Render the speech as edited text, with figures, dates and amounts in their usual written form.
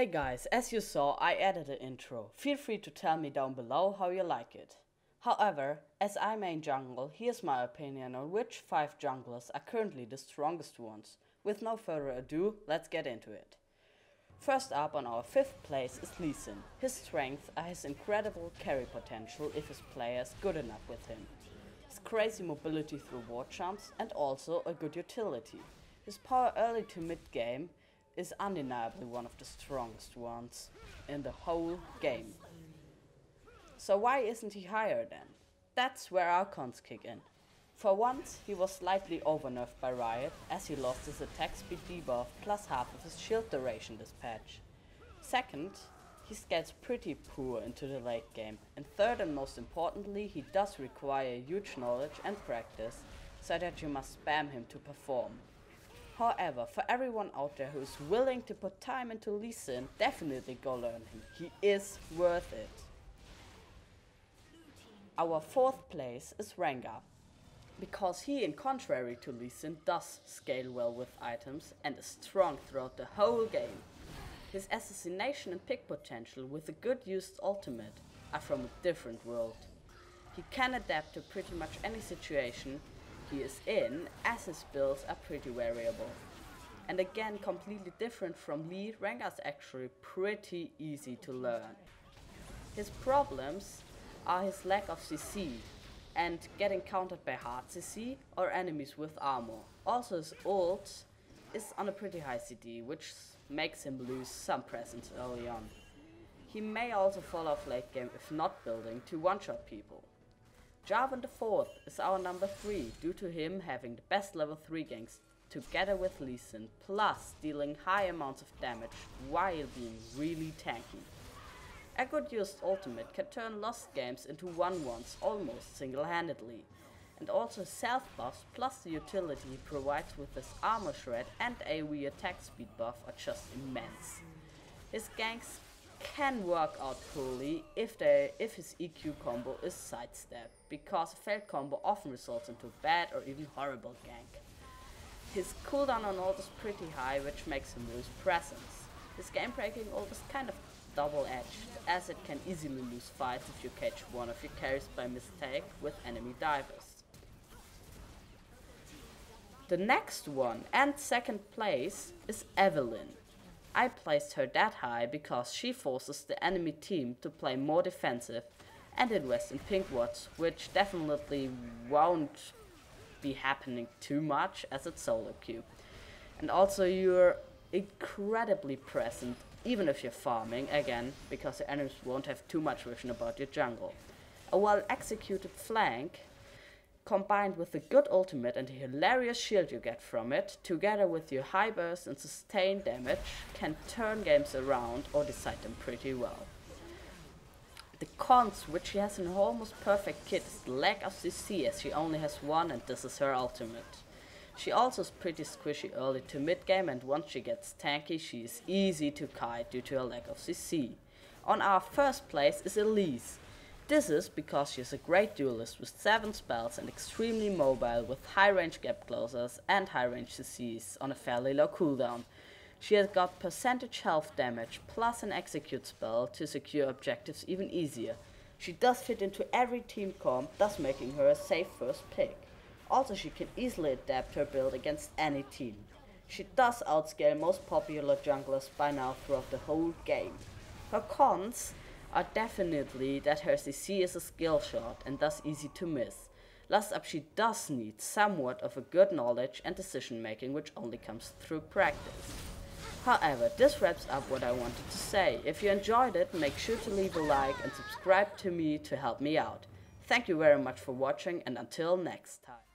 Hey guys, as you saw, I added an intro. Feel free to tell me down below how you like it. However, as I main jungle, here's my opinion on which 5 junglers are currently the strongest ones. With no further ado, let's get into it. First up on our 5th place is Lee Sin. His strengths are his incredible carry potential if his player is good enough with him. His crazy mobility through ward jumps and also a good utility. His power early to mid game is undeniably one of the strongest ones in the whole game. So why isn't he higher then? That's where our cons kick in. For once, he was slightly overnerfed by Riot as he lost his attack speed debuff plus half of his shield duration this patch. Second, he scales pretty poor into the late game. And third and most importantly, he does require huge knowledge and practice so that you must spam him to perform. However, for everyone out there who is willing to put time into Lee Sin, definitely go learn him. He is worth it. Our 4th place is Ranga, because he, in contrary to Lee Sin, does scale well with items and is strong throughout the whole game. His assassination and pick potential with a good used ultimate are from a different world. He can adapt to pretty much any situation he is in, as his builds are pretty variable. And again, completely different from Lee, Ranga is actually pretty easy to learn. His problems are his lack of CC and getting countered by hard CC or enemies with armor. Also his ult is on a pretty high CD, which makes him lose some presence early on. He may also fall off late game if not building to one-shot people. Jarvan the 4th is our number 3 due to him having the best level 3 ganks together with Lee Sin, plus dealing high amounts of damage while being really tanky. A good used ultimate can turn lost games into 1-1s almost single-handedly, and also his self buffs plus the utility he provides with his armor shred and AoE attack speed buff are just immense. His ganks can work out poorly if his EQ combo is sidestep, because a failed combo often results into bad or even horrible gank. His cooldown on ult is pretty high, which makes him lose presence. His game breaking ult is kind of double-edged, as it can easily lose fights if you catch one of your carries by mistake with enemy divers. The next one and 2nd place is Evelynn. I placed her that high because she forces the enemy team to play more defensive and invest in pink wards, which definitely won't be happening too much as it's SoloQ. And also you're incredibly present even if you're farming, again, because the enemies won't have too much vision about your jungle. A well executed flank combined with the good ultimate and the hilarious shield you get from it, together with your high burst and sustained damage, can turn games around or decide them pretty well. The cons, which she has in her almost perfect kit, is the lack of CC, as she only has one and this is her ultimate. She also is pretty squishy early to mid game, and once she gets tanky she is easy to kite due to her lack of CC. On our 1st place is Elise. This is because she is a great duelist with 7 spells and extremely mobile with high range gap closers and high range CCs on a fairly low cooldown. She has got percentage health damage plus an execute spell to secure objectives even easier. She does fit into every team comp, thus making her a safe first pick. Also, she can easily adapt her build against any team. She does outscale most popular junglers by now throughout the whole game. Her cons are definitely that her CC is a skill shot and thus easy to miss. Last up, she does need somewhat of a good knowledge and decision making, which only comes through practice. However, this wraps up what I wanted to say. If you enjoyed it, make sure to leave a like and subscribe to me to help me out. Thank you very much for watching, and until next time.